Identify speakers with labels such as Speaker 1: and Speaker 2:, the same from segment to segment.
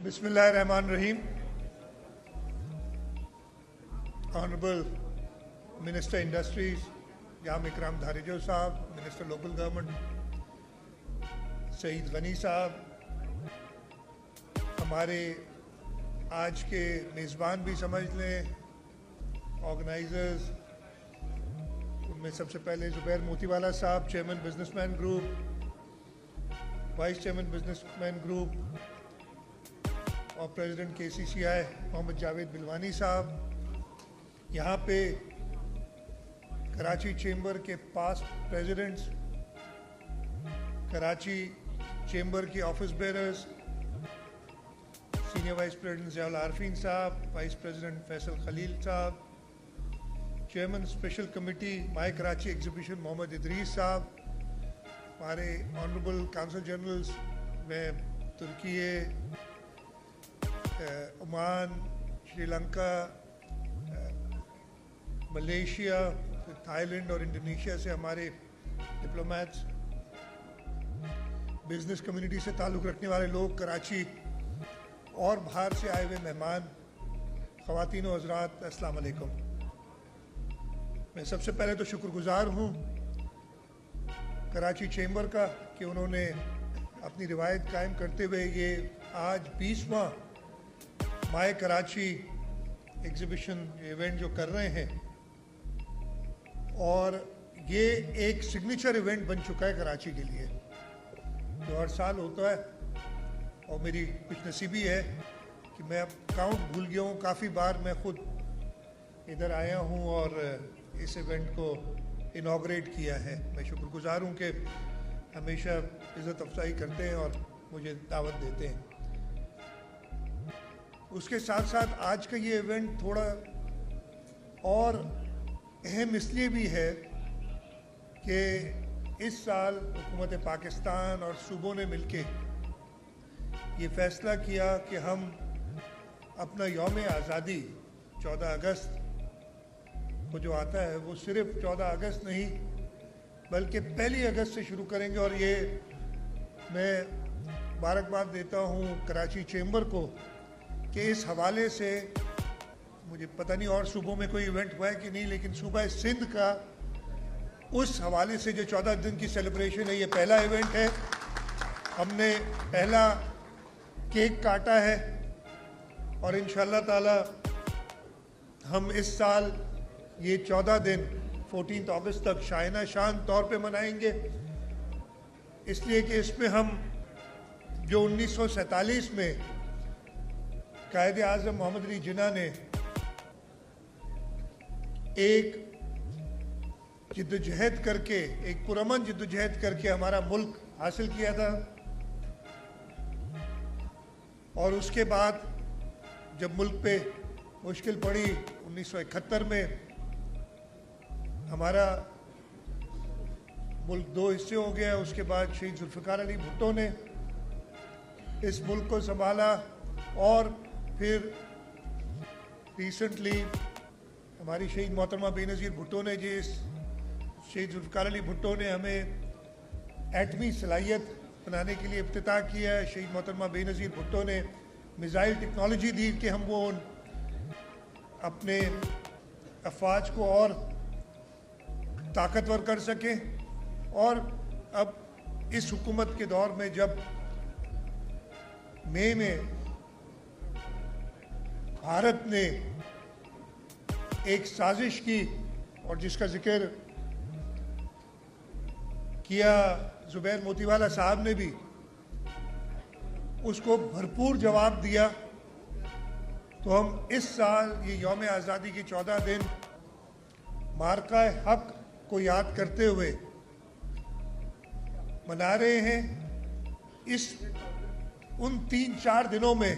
Speaker 1: بسم اللہ الرحمن الرحیم. آنریبل منسٹر انڈسٹریز جام اکرام دھاریجو صاحب, minister local government Saeed Ghani صاحب, ہمارے آج کے میزبان بھی سمجھ لیں, آرگنائزرز, ان میں سب سے پہلے زبیر موتی والا صاحب, chairman business man group, vice chairman business man group اور پریزیڈنٹ کے سی سی آئی محمد جاوید بلوانی صاحب. یہاں پہ کراچی چیمبر کے پاسٹ پریزیڈنٹس, کراچی چیمبر کے office bearers, senior vice president Zia Ul-Arifeen صاحب, وائس پریزیڈنٹ فیصل خلیل صاحب, chairman special committee my Karachi exhibition Muhammad Idrees صاحب, ہمارے آنریبل کونسل جنرلز میں ترکی, Oman, Sri Lanka, Malaysia, Thailand اور انڈونیشیا سے ہمارے ڈپلومیٹس, بزنس کمیونٹی سے تعلق رکھنے والے لوگ, کراچی اور باہر سے آئے ہوئے مہمان, خواتین و حضرات, السلام علیکم. میں سب سے پہلے تو شکر گزار ہوں کراچی چیمبر کا کہ انہوں نے اپنی روایت قائم کرتے ہوئے یہ آج 20واں مائی کراچی ایگزیبیشن ایونٹ جو کر رہے ہیں, اور یہ ایک سگنیچر ایونٹ بن چکا ہے کراچی کے لیے جو ہر سال ہوتا ہے. اور میری کچھ نصیبی ہے کہ میں اب کاؤنٹ بھول گیا ہوں, کافی بار میں خود ادھر آیا ہوں اور اس ایونٹ کو انوگریٹ کیا ہے. میں شکر گزار ہوں کہ ہمیشہ عزت افزائی کرتے ہیں اور مجھے دعوت دیتے ہیں. اس کے ساتھ ساتھ آج کا یہ ایونٹ تھوڑا اور اہم اس لیے بھی ہے کہ اس سال حکومت پاکستان اور صوبوں نے مل کے یہ فیصلہ کیا کہ ہم اپنا یوم آزادی 14 اگست کو جو آتا ہے وہ صرف 14 اگست نہیں بلکہ 1 اگست سے شروع کریں گے. اور یہ میں مبارکباد دیتا ہوں کراچی چیمبر کو کہ اس حوالے سے, مجھے پتہ نہیں اور صوبوں میں کوئی ایونٹ ہوا ہے کہ نہیں, لیکن صوبہ سندھ کا اس حوالے سے جو 14 دن کی سیلیبریشن ہے یہ پہلا ایونٹ ہے. ہم نے پہلا کیک کاٹا ہے اور انشاءاللہ تعالی ہم اس سال یہ 14 دن 14 اگست تک شائنہ شان طور پہ منائیں گے, اس لیے کہ اس میں ہم جو 1947 میں قائد اعظم محمد علی جناح نے ایک جدوجہد کر کے, ایک پرامن جدوجہد کر کے ہمارا ملک حاصل کیا تھا, اور اس کے بعد جب ملک پہ مشکل پڑی 1971 میں, ہمارا ملک 2 حصے ہو گیا. اس کے بعد شہید ذوالفقار علی بھٹو نے اس ملک کو سنبھالا, اور پھر ریسنٹلی ہماری شہید محترمہ بے نظیر بھٹو نے, شہید ذوالفقار علی بھٹو نے ہمیں ایٹمی صلاحیت بنانے کے لیے افتتاح کیا ہے. شہید محترمہ بے نظیر بھٹو نے میزائل ٹیکنالوجی دی کہ ہم وہ اپنے افواج کو اور طاقتور کر سکیں. اور اب اس حکومت کے دور میں جب مئی میں بھارت نے ایک سازش کی اور جس کا ذکر کیا زبیر موتی والا صاحب نے بھی, اس کو بھرپور جواب دیا, تو ہم اس سال یہ یوم آزادی کے 14 دن مارکہ حق کو یاد کرتے ہوئے منا رہے ہیں. اس ان 3-4 دنوں میں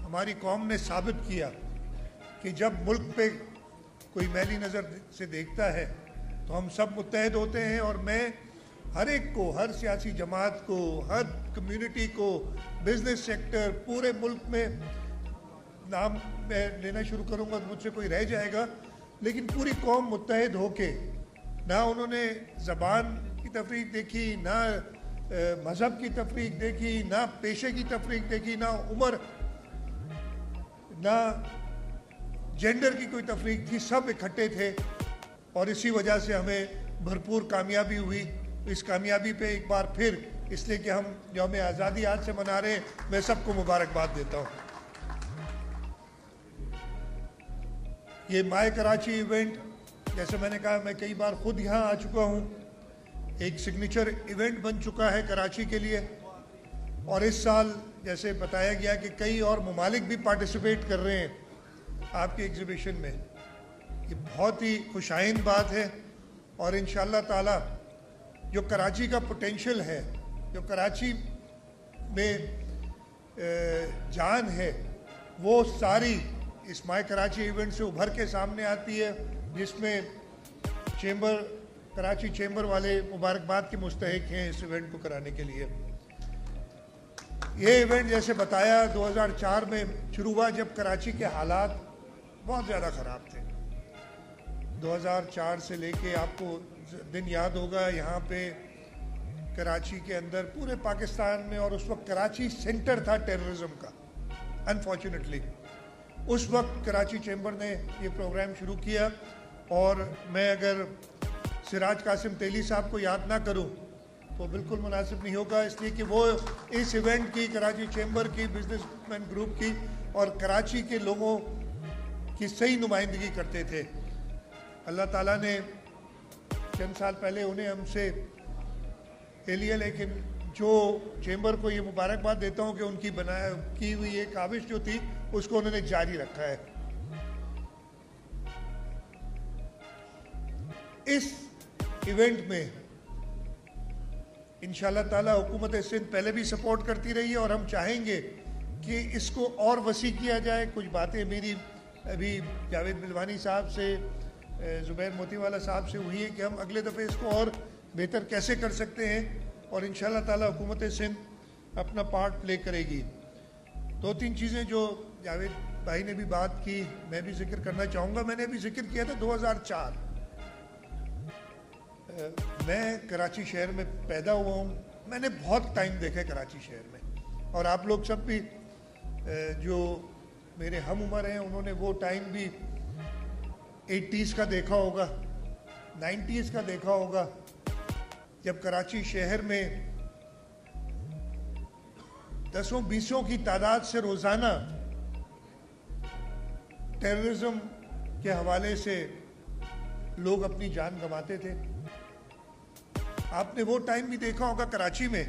Speaker 1: ہماری قوم نے ثابت کیا کہ جب ملک پہ کوئی میلی نظر سے دیکھتا ہے تو ہم سب متحد ہوتے ہیں. اور میں ہر ایک کو, ہر سیاسی جماعت کو, ہر کمیونٹی کو, بزنس سیکٹر, پورے ملک میں نام میں لینا شروع کروں گا تو مجھ سے کوئی رہ جائے گا, لیکن پوری قوم متحد ہو کے, نہ انہوں نے زبان کی تفریق دیکھی, نہ مذہب کی تفریق دیکھی, نہ پیشے کی تفریق دیکھی, نہ عمر نہ جینڈر کی کوئی تفریق تھی, سب اکٹھے تھے اور اسی وجہ سے ہمیں بھرپور کامیابی ہوئی. اس کامیابی پہ ایک بار پھر, اس لیے کہ ہم یوم آزادی آج سے منا رہے ہیں, میں سب کو مبارکباد دیتا ہوں. یہ مائے کراچی ایونٹ, جیسے میں نے کہا, میں کئی بار خود یہاں آ چکا ہوں, ایک سگنیچر ایونٹ بن چکا ہے کراچی کے لیے. اور اس سال جیسے بتایا گیا کہ کئی اور ممالک بھی پارٹیسپیٹ کر رہے ہیں آپ کی ایگزیبیشن میں. یہ بہت ہی خوش آئند بات ہے, اور انشاءاللہ تعالی جو کراچی کا پوٹینشل ہے, جو کراچی میں جان ہے, وہ ساری اس مائے کراچی ایونٹ سے ابھر کے سامنے آتی ہے, جس میں کراچی چیمبر والے مبارکباد کے مستحق ہیں اس ایونٹ کو کرانے کے لیے. یہ ایونٹ جیسے بتایا 2004 میں شروع ہوا, جب کراچی کے حالات بہت زیادہ خراب تھے. 2004 سے لے کے آپ کو دن یاد ہوگا, یہاں پہ کراچی کے اندر, پورے پاکستان میں, اور اس وقت کراچی سینٹر تھا ٹیررزم کا. انفارچونیٹلی اس وقت کراچی چیمبر نے یہ پروگرام شروع کیا, اور میں اگر سراج قاسم تیلی صاحب کو یاد نہ کروں تو بالکل مناسب نہیں ہوگا, اس لیے کہ وہ اس ایونٹ کی, کراچی چیمبر کی, بزنس مین گروپ کی اور کراچی کے لوگوں کی صحیح نمائندگی کرتے تھے. اللہ تعالیٰ نے چند سال پہلے انہیں ہم سے لے لیا, لیکن جو چیمبر کو یہ مبارکباد دیتا ہوں کہ ان کی کی ہوئی یہ کاوش جو تھی اس کو انہوں نے جاری رکھا ہے. اس ایونٹ میں انشاءاللہ تعالی حکومت سندھ پہلے بھی سپورٹ کرتی رہی ہے, اور ہم چاہیں گے کہ اس کو اور وسیع کیا جائے. کچھ باتیں میری ابھی جاوید بلوانی صاحب سے, زبیر موتی والا صاحب سے ہوئی ہیں کہ ہم اگلے دفعے اس کو اور بہتر کیسے کر سکتے ہیں, اور انشاءاللہ تعالی حکومت سندھ اپنا پارٹ پلے کرے گی. 2-3 چیزیں جو جاوید بھائی نے بھی بات کی, میں بھی ذکر کرنا چاہوں گا. میں نے ابھی ذکر کیا تھا 2004, میں کراچی شہر میں پیدا ہوا ہوں. میں نے بہت ٹائم دیکھا ہے کراچی شہر میں, اور آپ لوگ سب بھی جو میرے ہم عمر ہیں انہوں نے وہ ٹائم بھی 80s کا دیکھا ہوگا, 90s کا دیکھا ہوگا, جب کراچی شہر میں 10-20 کی تعداد سے روزانہ ٹیررزم کے حوالے سے لوگ اپنی جان گنواتے تھے. آپ نے وہ ٹائم بھی دیکھا ہوگا کراچی میں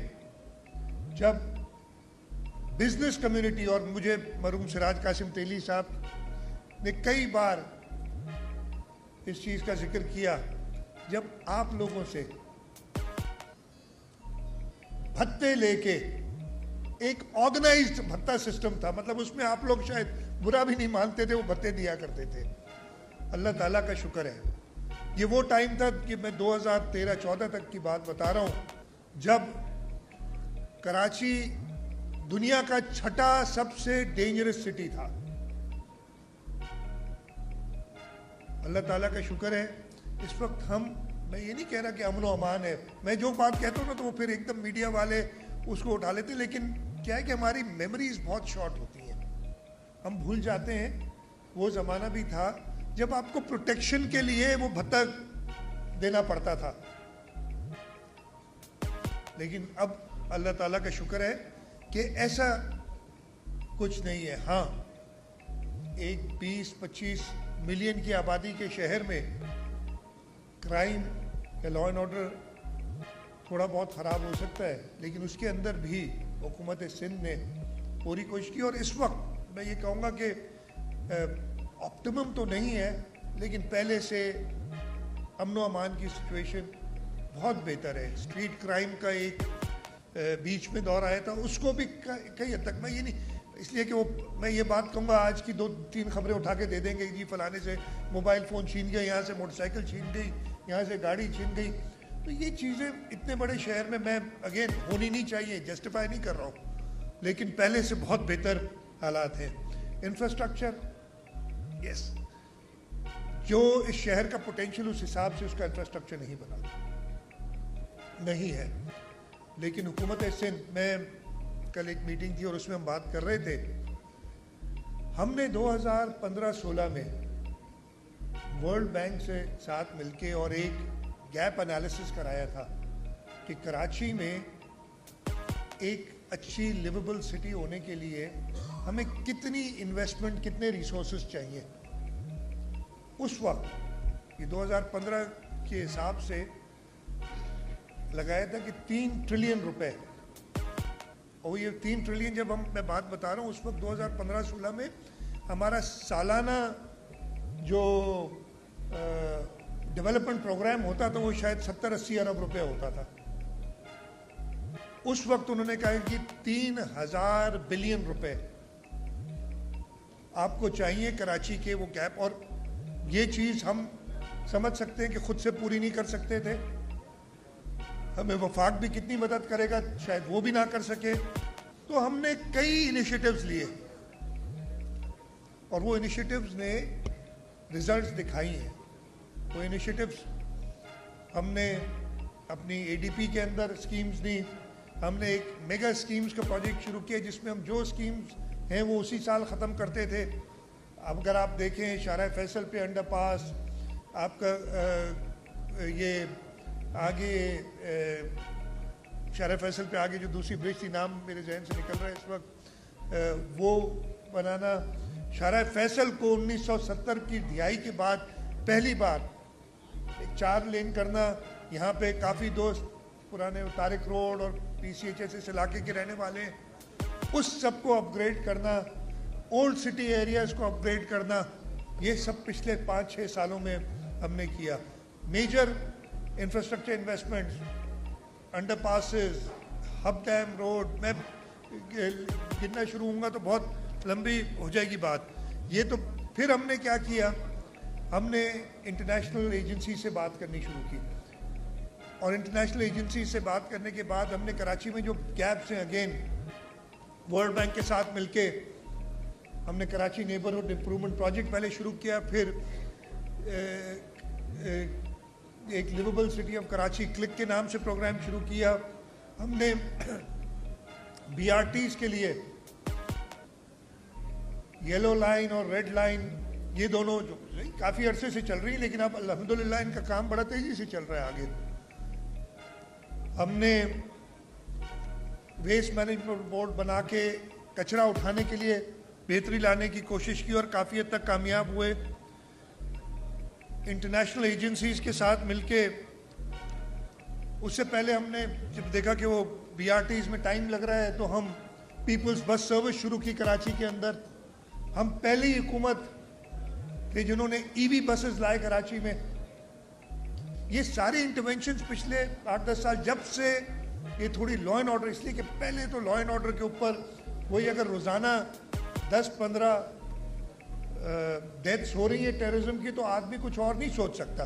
Speaker 1: جب بزنس کمیونٹی, اور مجھے مرحوم سراج قاسم تیلی صاحب نے کئی بار اس چیز کا ذکر کیا, جب آپ لوگوں سے بھتے لے کے, ایک آرگنائزڈ بھتہ سسٹم تھا, مطلب اس میں آپ لوگ شاید برا بھی نہیں مانتے تھے, وہ بھتے دیا کرتے تھے. اللہ تعالیٰ کا شکر ہے, یہ وہ ٹائم تھا کہ میں 2013-14 تک کی بات بتا رہا ہوں, جب کراچی دنیا کا 6واں سب سے ڈینجرس سٹی تھا. اللہ تعالیٰ کا شکر ہے اس وقت میں یہ نہیں کہہ رہا کہ امن و امان ہے, میں جو بات کہتا ہوں نا تو وہ پھر ایک دم میڈیا والے اس کو اٹھا لیتے, لیکن کیا ہے کہ ہماری میموریز بہت شارٹ ہوتی ہیں, ہم بھول جاتے ہیں. وہ زمانہ بھی تھا جب آپ کو پروٹیکشن کے لیے وہ بھتہ دینا پڑتا تھا, لیکن اب اللہ تعالیٰ کا شکر ہے کہ ایسا کچھ نہیں ہے. ہاں, ایک 20-25 ملین کی آبادی کے شہر میں کرائم یا لا اینڈ آرڈر تھوڑا بہت خراب ہو سکتا ہے, لیکن اس کے اندر بھی حکومت سندھ نے پوری کوشش کی. اور اس وقت میں یہ کہوں گا کہ آپٹیمم تو نہیں ہے, لیکن پہلے سے امن و امان کی سچویشن بہت بہتر ہے. اسٹریٹ کرائم کا ایک بیچ میں دور آیا تھا, اس کو بھی کئی حد تک, میں یہ نہیں اس لیے کہ میں یہ بات کہوں گا آج کی 2-3 خبریں اٹھا کے دے دیں گے, جی فلانے سے موبائل فون چھین گیا, یہاں سے موٹر سائیکل چھین گئی, یہاں سے گاڑی چھین گئی. تو یہ چیزیں اتنے بڑے شہر میں اگین ہونی نہیں چاہیے, جسٹیفائی نہیں کر رہا ہوں, لیکن پہلے سے بہت بہتر حالات ہیں. انفراسٹرکچر, یس, جو اس شہر کا پوٹینشیل اس حساب سے اس کا انفراسٹرکچر نہیں بنا, نہیں ہے. لیکن حکومت سندھ میں کل ایک میٹنگ تھی اور اس میں ہم بات کر رہے تھے, ہم نے 2015-16 میں ورلڈ بینک سے ساتھ مل کے اور ایک گیپ انالیسس کرایا تھا کہ کراچی میں ایک اچھی لیویبل سٹی ہونے کے لیے ہمیں کتنی انویسٹمنٹ، کتنے ریسورسز چاہیے. اس وقت یہ 2015 کے حساب سے لگایا تھا کہ 3 ٹریلین روپے، اور یہ 3 ٹریلین جب میں بات بتا رہا ہوں اس وقت 2015-16 میں ہمارا سالانہ جو ڈیولپمنٹ پروگرام ہوتا تھا وہ شاید 70-80 ارب روپے ہوتا تھا. اس وقت انہوں نے کہا کہ 3000 بلین روپے آپ کو چاہیے کراچی کے وہ گیپ. اور یہ چیز ہم سمجھ سکتے ہیں کہ خود سے پوری نہیں کر سکتے تھے، ہمیں وفاق بھی کتنی مدد کرے گا شاید وہ بھی نہ کر سکے. تو ہم نے کئی انیشیٹوز لیے اور وہ انیشیٹوز نے ریزلٹس دکھائی ہیں. وہ انیشیٹوز ہم نے اپنی اے ڈی پی کے اندر اسکیمز دی. ہم نے ایک میگا اسکیمز کا پروجیکٹ شروع کیا جس میں ہم جو اسکیمز ہیں وہ اسی سال ختم کرتے تھے. اب اگر آپ دیکھیں شارع فیصل پہ انڈر پاس، آپ کا یہ آگے شارع فیصل پہ آگے جو دوسری برج تھی، نام میرے ذہن سے نکل رہا ہے اس وقت، وہ بنانا. شارع فیصل کو 1970 کی دہائی کے بعد پہلی بار 4 لین کرنا. یہاں پہ کافی دوست پرانے طارق روڈ اور پی سی ایچ ایس اس علاقے کے رہنے والے ہیں، اس سب کو اپ گریڈ کرنا، اولڈ سٹی ایریاز کو اپ گریڈ کرنا، یہ سب پچھلے 5-6 سالوں میں ہم نے کیا. Major infrastructure investments, underpasses, hub dam road, میں گننا شروع ہوں گا تو بہت لمبی ہو جائے گی بات. یہ تو پھر ہم نے کیا کیا، ہم نے انٹرنیشنل ایجنسی سے بات کرنی شروع کی، اور انٹرنیشنل ایجنسی سے بات کرنے کے بعد ہم نے کراچی میں جو گیپس ہیں اگین ورلڈ بینک کے ساتھ مل کے ہم نے کراچی نیبرہڈ امپرومنٹ پروجیکٹ پہلے شروع کیا. پھر ایک لیویبل سٹی آف کراچی کلک کے نام سے پروگرام شروع کیا. ہم نے بی آر ٹیز کے لیے یلو لائن اور ریڈ لائن، یہ دونوں جو کافی عرصے سے چل رہی ہیں لیکن اب الحمدللہ ان کا کام بڑا تیزی سے چل رہا ہے آگے. ہم نے ویسٹ مینجمنٹ بورڈ بنا کے کچرا اٹھانے کے لیے بہتری لانے کی کوشش کی اور کافی حد تک کامیاب ہوئے. انٹرنیشنل ایجنسیز کے ساتھ مل کے، اس سے پہلے ہم نے جب دیکھا کہ وہ بی آر ٹیز میں ٹائم لگ رہا ہے تو ہم پیپلز بس سروس شروع کی کراچی کے اندر. ہم پہلی حکومت تھے جنہوں نے ای وی بسز لائے کراچی میں. یہ ساری انٹرونشنز پچھلے 8-10 سال، جب سے یہ تھوڑی لا اینڈ آرڈر، اس لیے کہ پہلے تو لا اینڈ آرڈر کے اوپر وہی اگر روزانہ 10-15 ڈیتھس ہو رہی ہیں ٹیررزم کی تو آدمی کچھ اور نہیں سوچ سکتا.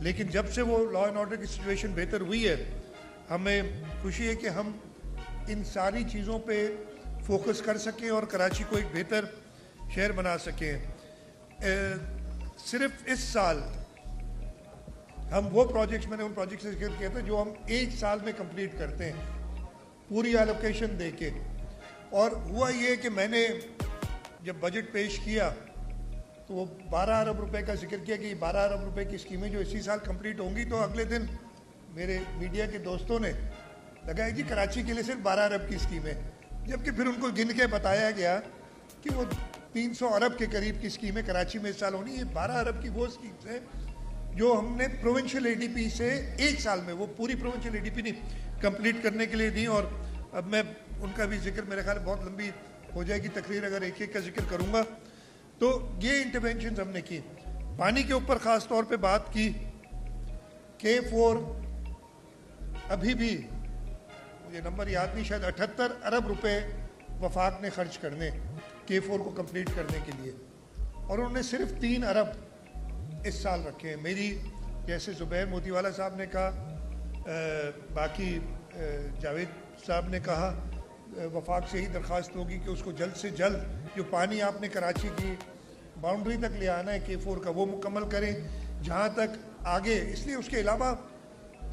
Speaker 1: لیکن جب سے وہ لا اینڈ آرڈر کی سچویشن بہتر ہوئی ہے، ہمیں خوشی ہے کہ ہم ان ساری چیزوں پہ فوکس کر سکیں اور کراچی کو ایک بہتر شہر بنا سکیں. صرف اس سال ہم وہ پروجیکٹس، میں نے ان پروجیکٹس سے ذکر کیا تھا جو ہم 1 سال میں کمپلیٹ کرتے ہیں پوری ایلوکیشن دے کے. اور ہوا یہ کہ میں نے جب بجٹ پیش کیا تو وہ 12 ارب روپے کا ذکر کیا کہ یہ 12 ارب روپے کی اسکیمیں جو اسی سال کمپلیٹ ہوں گی. تو اگلے دن میرے میڈیا کے دوستوں نے لگایا جی کراچی کے لیے صرف 12 ارب کی اسکیمیں، جبکہ پھر ان کو گن کے بتایا گیا کہ وہ 300 ارب کے قریب کی اسکیمیں کراچی میں اس سال ہونی. یہ 12 ارب کی وہ اسکیمز ہیں جو ہم نے پروونشل اے ڈی پی سے 1 سال میں، وہ پوری پروونشل اے ڈی پی نہیں، کمپلیٹ کرنے کے لیے دی. اور اب میں ان کا بھی ذکر، میرے خیال بہت لمبی ہو جائے گی تقریر اگر ایک ایک کا ذکر کروں گا. تو یہ انٹرونشنز ہم نے کی. پانی کے اوپر خاص طور پہ بات کی. K4 ابھی بھی مجھے نمبر یاد نہیں، شاید 78 ارب روپے وفاق نے خرچ کرنے K4 کو کمپلیٹ کرنے کے لیے، اور انہوں نے صرف 3 ارب اس سال رکھے ہیں. میری جیسے زبیر موتی والا صاحب نے کہا، باقی جاوید صاحب نے کہا، وفاق سے ہی درخواست ہوگی کہ اس کو جلد سے جلد جو پانی آپ نے کراچی کی باؤنڈری تک لے آنا ہے K4 کا وہ مکمل کریں جہاں تک آگے. اس لیے اس کے علاوہ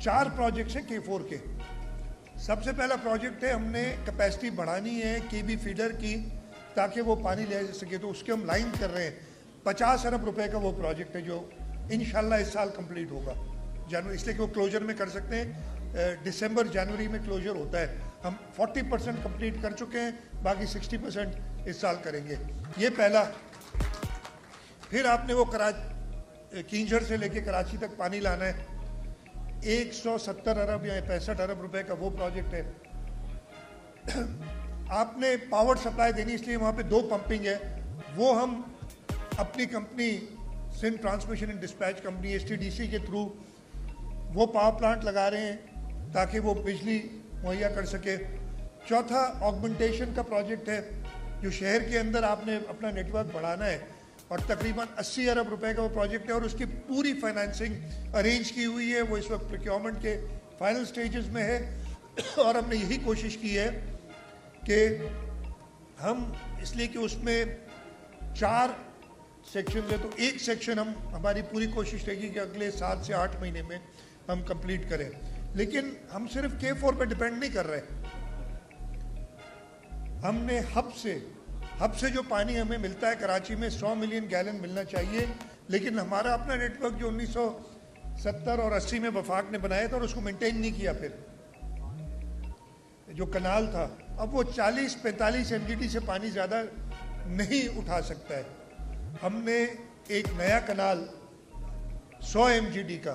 Speaker 1: 4 پروجیکٹس ہیں K4 کے. سب سے پہلا پروجیکٹ ہے ہم نے کیپیسٹی بڑھانی ہے کے بی فیڈر کی تاکہ وہ پانی لے سکے. تو اس کے ہم لائن کر رہے ہیں. 50 ارب روپے کا وہ پروجیکٹ ہے جو انشاءاللہ اس سال کمپلیٹ ہوگا جنوری, اس لیے کہ وہ کلوجر میں کر سکتے ہیں. دسمبر جنوری میں کلوجر ہوتا ہے. ہم 40% کمپلیٹ کر چکے ہیں, باقی 60% اس سال کریں گے. یہ پہلا. پھر آپ نے وہ کینجھر سے لے کے کراچی تک پانی لانا ہے. 170 ارب یا 65 ارب روپے کا وہ پروجیکٹ ہے. آپ نے پاور سپلائی دینی, اس لیے وہاں پہ 2 پمپنگ ہے. وہ ہم اپنی company Sindh transmission and dispatch company STDC کے تھرو وہ پاور پلانٹ لگا رہے ہیں تاکہ وہ بجلی مہیا کر سکے. چوتھا آگمنٹیشن کا پروجیکٹ ہے جو شہر کے اندر آپ نے اپنا نیٹ ورک بڑھانا ہے, اور تقریباً 80 ارب روپے کا وہ پروجیکٹ ہے, اور اس کی پوری فائنینسنگ ارینج کی ہوئی ہے. وہ اس وقت پروکیورمنٹ کے فائنل سٹیجز میں ہے, اور ہم نے یہی کوشش کی ہے کہ ہم, اس لیے کہ اس میں 4 سیکشن ہے, تو ایک سیکشن ہماری پوری کوشش رہے گی کہ اگلے 7 سے 8 مہینے میں ہم کمپلیٹ کریں. لیکن ہم صرف K4 پہ ڈیپینڈ نہیں کر رہے. ہم نے ہب سے جو پانی ہمیں ملتا ہے کراچی میں 100 ملین گیلن ملنا چاہیے, لیکن ہمارا اپنا نیٹ ورک جو 1970 اور 80 میں وفاق نے بنایا تھا اور اس کو مینٹین نہیں کیا, پھر جو کنال تھا اب وہ 40-45 MGD سے پانی زیادہ نہیں اٹھا سکتا ہے. ہم نے ایک نیا کنال 100 MGD کا,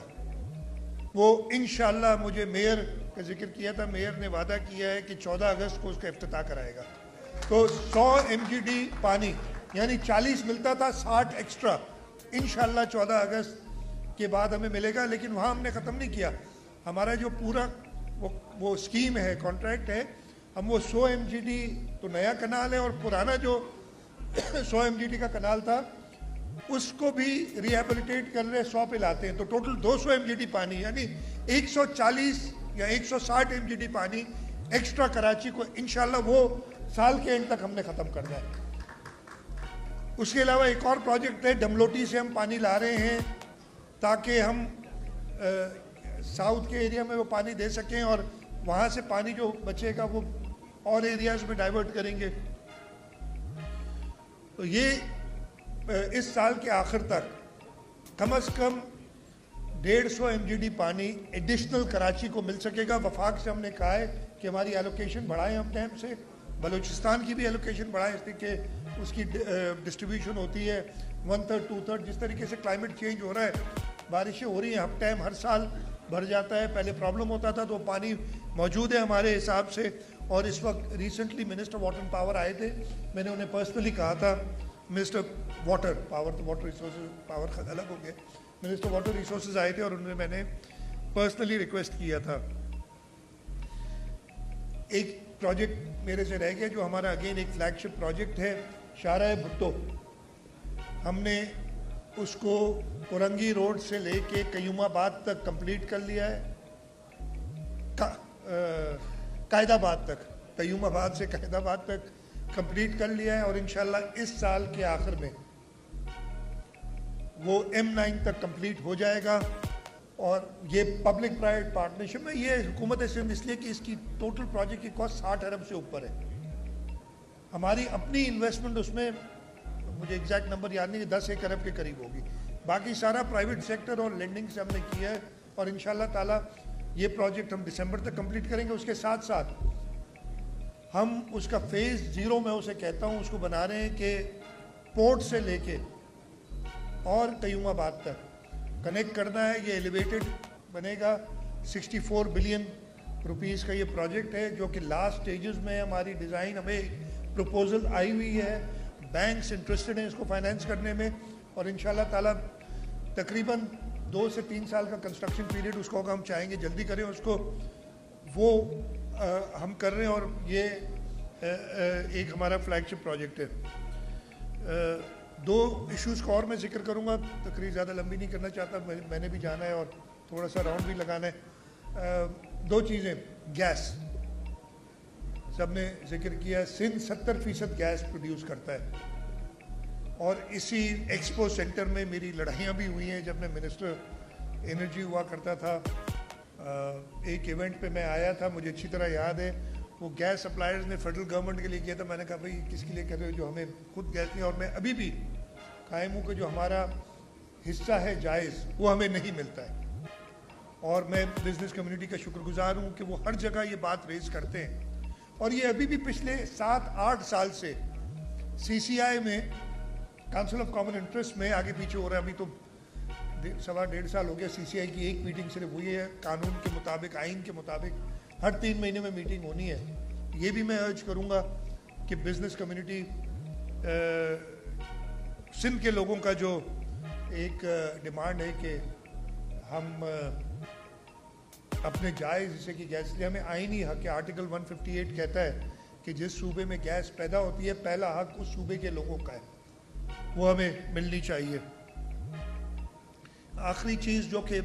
Speaker 1: وہ انشاءاللہ مجھے میئر کا ذکر کیا تھا, میئر نے وعدہ کیا ہے کہ 14 اگست کو اس کا افتتاح کرائے گا. تو 100 MGD پانی یعنی 40 ملتا تھا, 60 ایکسٹرا انشاءاللہ 14 اگست کے بعد ہمیں ملے گا. لیکن وہاں ہم نے ختم نہیں کیا. ہمارا جو پورا وہ اسکیم ہے, کانٹریکٹ ہے, ہم وہ 100 MGD تو نیا کنال ہے, اور پرانا جو 100 MGD کا کنال تھا اس کو بھی ریہیبلیٹیٹ کر رہے, 100 پہ لاتے ہیں. تو ٹوٹل 200 MGD پانی یعنی 140 یا 160 MGD پانی ایکسٹرا کراچی کو انشاءاللہ وہ سال کے اینڈ تک ہم نے ختم کرنا ہے. اس کے علاوہ ایک اور پروجیکٹ ہے, ڈملوٹی سے ہم پانی لا رہے ہیں تاکہ ہم ساؤتھ کے ایریا میں وہ پانی دے سکیں, اور وہاں سے پانی جو بچے گا وہ اور ایریاز میں ڈائیورٹ کریں گے. تو یہ اس سال کے آخر تک کم از کم 150 MGD پانی ایڈیشنل کراچی کو مل سکے گا. وفاق سے ہم نے کہا ہے کہ ہماری ایلوکیشن بڑھائیں ہم ٹائم سے, بلوچستان کی بھی ایلوکیشن بڑھائیں, اس لیے کہ اس کی ڈسٹریبیوشن ہوتی ہے 1/3 2/3. جس طریقے سے کلائمیٹ چینج ہو رہا ہے, بارشیں ہو رہی ہیں, ہم ٹائم ہر سال بھر جاتا ہے. پہلے پرابلم ہوتا تھا, تو پانی موجود ہے ہمارے حساب سے. اور اس وقت recently minister water and power آئے تھے, میں نے انہیں پرسنلی کہا تھا, منسٹر واٹر پاور تو واٹر ریسورسز پاور خود الگ ہو گئے, منسٹر واٹر ریسورسز آئے تھے اور انہیں میں نے پرسنلی ریکویسٹ کیا تھا. ایک پروجیکٹ میرے سے رہ گیا جو ہمارا اگین ایک فلیگ شپ پروجیکٹ ہے, شارع بھٹو. ہم نے اس کو اورنگی روڈ سے لے کے قیوم آباد تک کمپلیٹ کر لیا ہے, قائد آباد تک, قیوم آباد سے قائد آباد تک کمپلیٹ کر لیا ہے, اور انشاءاللہ اس سال کے آخر میں وہ M9 تک کمپلیٹ ہو جائے گا. اور یہ پبلک پرائیویٹ پارٹنرشپ میں, یہ حکومت سندھ اس لیے کہ اس کی ٹوٹل پروجیکٹ کی کاسٹ 60 ارب سے اوپر ہے. ہماری اپنی انویسٹمنٹ اس میں مجھے ایگزیکٹ نمبر یاد نہیں, 10 ارب کے قریب ہوگی. باقی سارا پرائیویٹ سیکٹر اور لینڈنگ سے ہم نے کیا ہے, اور انشاءاللہ تعالی یہ پروجیکٹ ہم دسمبر تک کمپلیٹ کریں گے. اس کے ساتھ ساتھ ہم اس کا فیز 0 میں اسے کہتا ہوں, اس کو بنا رہے ہیں کہ پورٹ سے لے کے اور قیوم آباد تک کنیکٹ کرنا ہے. یہ ایلیویٹڈ بنے گا, 64 بلین روپیز کا یہ پروجیکٹ ہے جو کہ لاسٹ سٹیجز میں ہماری ڈیزائن, ہمیں پروپوزل آئی ہوئی ہے, بینکس انٹرسٹڈ ہیں اس کو فائنینس کرنے میں, اور انشاءاللہ تعالیٰ تقریباً 2 سے 3 سال کا کنسٹرکشن پیریڈ اس کو ہم چاہیں گے جلدی کریں اس کو, وہ ہم کر رہے ہیں. اور یہ ایک ہمارا فلیگ شپ پروجیکٹ ہے. 2 ایشوز کو اور میں ذکر کروں گا, تقریر زیادہ لمبی نہیں کرنا چاہتا, میں نے بھی جانا ہے اور تھوڑا سا راؤنڈ بھی لگانا ہے. 2 چیزیں, گیس سب نے ذکر کیا, سندھ 70% گیس پروڈیوس کرتا ہے, اور اسی ایکسپو سینٹر میں میری لڑائیاں بھی ہوئی ہیں. جب میں منسٹر انرجی ہوا کرتا تھا, ایک ایونٹ پہ میں آیا تھا, مجھے اچھی طرح یاد ہے, وہ گیس سپلائرز نے فیڈرل گورنمنٹ کے لیے کیا تھا. میں نے کہا بھائی کس کے لیے کر رہے ہو جو ہمیں خود گیس نہیں, اور میں ابھی بھی قائم ہوں کہ جو ہمارا حصہ ہے جائز وہ ہمیں نہیں ملتا ہے. اور میں بزنس کمیونٹی کا شکر گزار ہوں کہ وہ ہر جگہ یہ بات ریز کرتے ہیں, اور یہ ابھی بھی پچھلے 7-8 سال سے سی سی آئی میں کاؤنسل آف کامن انٹرسٹ میں آگے پیچھے ہو رہا ہے. ابھی تو 1.5 سال ہو گیا سی سی آئی کی ایک میٹنگ صرف ہوئی ہے. قانون کے مطابق, آئین کے مطابق ہر 3 مہینے میں میٹنگ ہونی ہے. یہ بھی میں ارج کروں گا کہ بزنس کمیونٹی سندھ کے لوگوں کا جو ایک ڈیمانڈ ہے کہ ہم اپنے جائز حصے کی گیس لیں, ہمیں آئینی حق ہے. آرٹیکل 158 کہتا ہے کہ جس صوبے میں گیس پیدا ہوتی ہے پہلا حق اس صوبے کے لوگوں کا ہے, وہ ہمیں ملنی چاہیے. آخری چیز جو کہ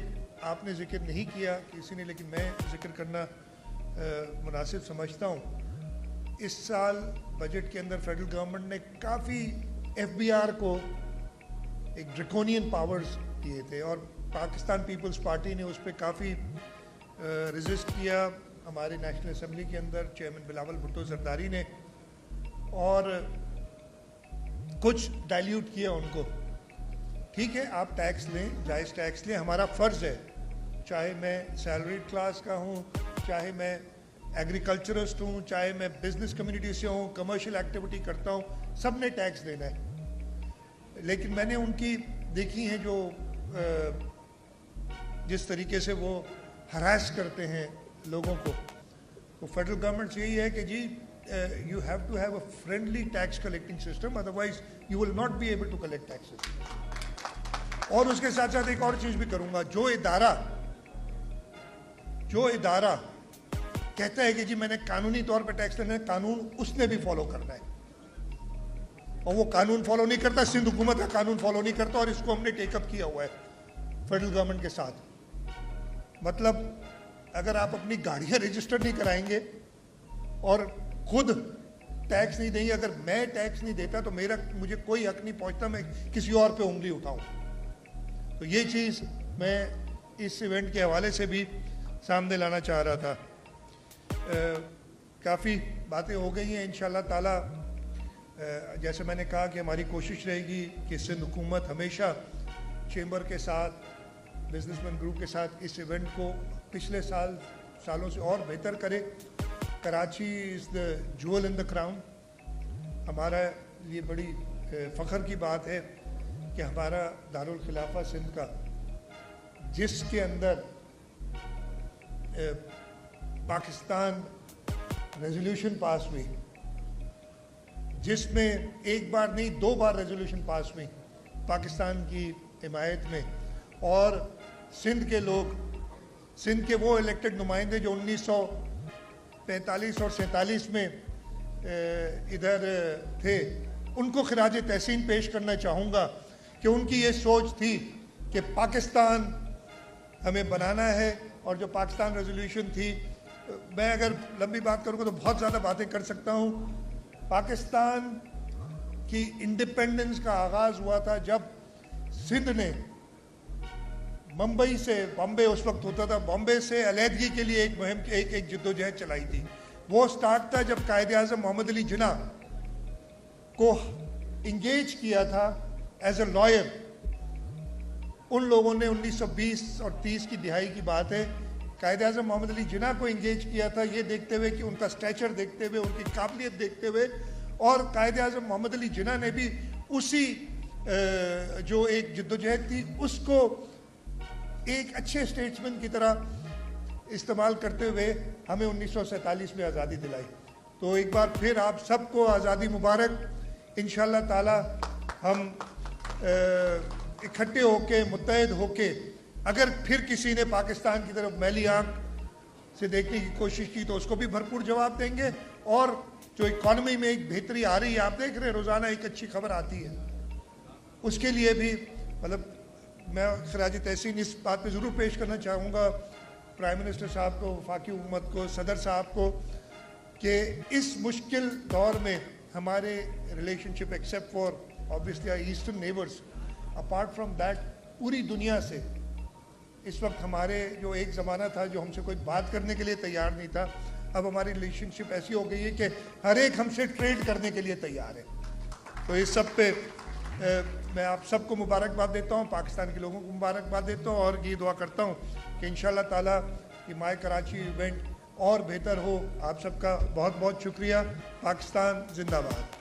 Speaker 1: آپ نے ذکر نہیں کیا کسی نے, لیکن میں ذکر کرنا مناسب سمجھتا ہوں, اس سال بجٹ کے اندر فیڈرل گورنمنٹ نے کافی ایف بی آر کو ایک ڈریکونین پاورز دیے تھے, اور پاکستان پیپلز پارٹی نے اس پہ کافی ریزسٹ کیا. ہمارے نیشنل اسمبلی کے اندر چیئرمین بلاول بھٹو زرداری نے, اور کچھ ڈائلیوٹ کیا ان کو. ٹھیک ہے, آپ ٹیکس لیں, جائز ٹیکس لیں, ہمارا فرض ہے, چاہے میں سیلریڈ کلاس کا ہوں, چاہے میں ایگریکلچرسٹ ہوں, چاہے میں بزنس کمیونٹی سے ہوں, کمرشل ایکٹیویٹی کرتا ہوں, سب نے ٹیکس دینا ہے. لیکن میں نے ان کی دیکھی ہیں جو جس طریقے سے وہ ہراس کرتے ہیں لوگوں کو. وہ فیڈرل گورنمنٹ سے یہی ہے کہ جی you have to have a friendly tax collecting system, otherwise you will not be able to collect taxes. اور اس کے ساتھ ساتھ ایک اور چیز بھی کروں گا, جو ادارہ کہتا ہے کہ جی میں نے قانونی طور پہ ٹیکس لینا ہے, قانون اس نے بھی فالو کرنا ہے, اور وہ قانون فالو نہیں کرتا, سندھ حکومت کا قانون فالو نہیں کرتا, اور اس کو ہم نے ٹیک اپ کیا ہوا ہے فیڈرل گورنمنٹ کے ساتھ. مطلب اگر آپ اپنی گاڑیاں رجسٹر نہیں کرائیں گے اور خود ٹیکس نہیں دیں گے, اگر میں ٹیکس نہیں دیتا تو مجھے کوئی حق نہیں پہنچتا میں کسی اور پہ انگلی اٹھاؤں. تو یہ چیز میں اس ایونٹ کے حوالے سے بھی سامنے لانا چاہ رہا تھا. کافی باتیں ہو گئی ہیں انشاءاللہ تعالی. جیسے میں نے کہا کہ ہماری کوشش رہے گی کہ سندھ حکومت ہمیشہ چیمبر کے ساتھ, بزنس مین گروپ کے ساتھ اس ایونٹ کو پچھلے سالوں سے اور بہتر کرے. کراچی از دا جول ان دا کراؤن. ہمارا یہ بڑی فخر کی بات ہے کہ ہمارا دارالخلافہ سندھ کا, جس کے اندر پاکستان ریزولوشن پاس ہوئی, جس میں ایک بار نہیں 2 بار ریزولوشن پاس ہوئی پاکستان کی حمایت میں, اور سندھ کے لوگ, سندھ کے وہ الیکٹڈ نمائندے جو 1945 اور 47 میں ادھر تھے, ان کو خراج تحسین پیش کرنا چاہوں گا کہ ان کی یہ سوچ تھی کہ پاکستان ہمیں بنانا ہے. اور جو پاکستان ریزولوشن تھی, میں اگر لمبی بات کروں گا تو بہت زیادہ باتیں کر سکتا ہوں. پاکستان کی انڈیپینڈنس کا آغاز ہوا تھا جب سندھ نے ممبئی سے, بامبے اس وقت ہوتا تھا, بامبے سے علیحدگی کے لیے ایک مہم, ایک جدوجہد چلائی تھی. وہ سٹارٹ تھا جب قائد اعظم محمد علی جناح کو انگیج کیا تھا ایز اے لائر. ان لوگوں نے 1920 اور 30 کی دہائی کی بات ہے, قائد اعظم محمد علی جناح کو انگیج کیا تھا یہ دیکھتے ہوئے کہ ان کا اسٹیچر دیکھتے ہوئے, ان کی قابلیت دیکھتے ہوئے, اور قائد اعظم محمد علی جناح نے بھی اسی جو ایک جدوجہد تھی اس کو ایک اچھے اسٹیٹسمین کی طرح استعمال کرتے ہوئے ہمیں 1947 میں آزادی دلائی. تو ایک بار پھر آپ سب کو آزادی مبارک. انشاءاللہ تعالی ہم اکٹھے ہو کے, متحد ہو کے, اگر پھر کسی نے پاکستان کی طرف میلی آنکھ سے دیکھنے کی کوشش کی تو اس کو بھی بھرپور جواب دیں گے. اور جو اکانومی میں ایک بہتری آ رہی ہے, آپ دیکھ رہے ہیں روزانہ ایک اچھی خبر آتی ہے, اس کے لیے بھی مطلب میں خراج تحسین اس بات پہ ضرور پیش کرنا چاہوں گا پرائم منسٹر صاحب کو, وفاقی حکومت کو, صدر صاحب کو, کہ اس مشکل دور میں ہمارے relation ship except for obviously our eastern neighbors, apart from that پوری دنیا سے اس وقت ہمارے جو ایک زمانہ تھا جو ہم سے کوئی بات کرنے کے لیے تیار نہیں تھا, اب ہماری ریلیشن شپ ایسی ہو گئی ہے کہ ہر ایک ہم سے ٹریڈ کرنے کے لیے تیار ہے. تو اس سب پہ میں آپ سب کو مبارکباد دیتا ہوں, پاکستان کے لوگوں کو مبارکباد دیتا ہوں, اور یہ دعا کرتا ہوں کہ انشاءاللہ تعالیٰ یہ مائے کراچی ایونٹ اور بہتر ہو. آپ سب کا بہت بہت شکریہ. پاکستان زندہ باد.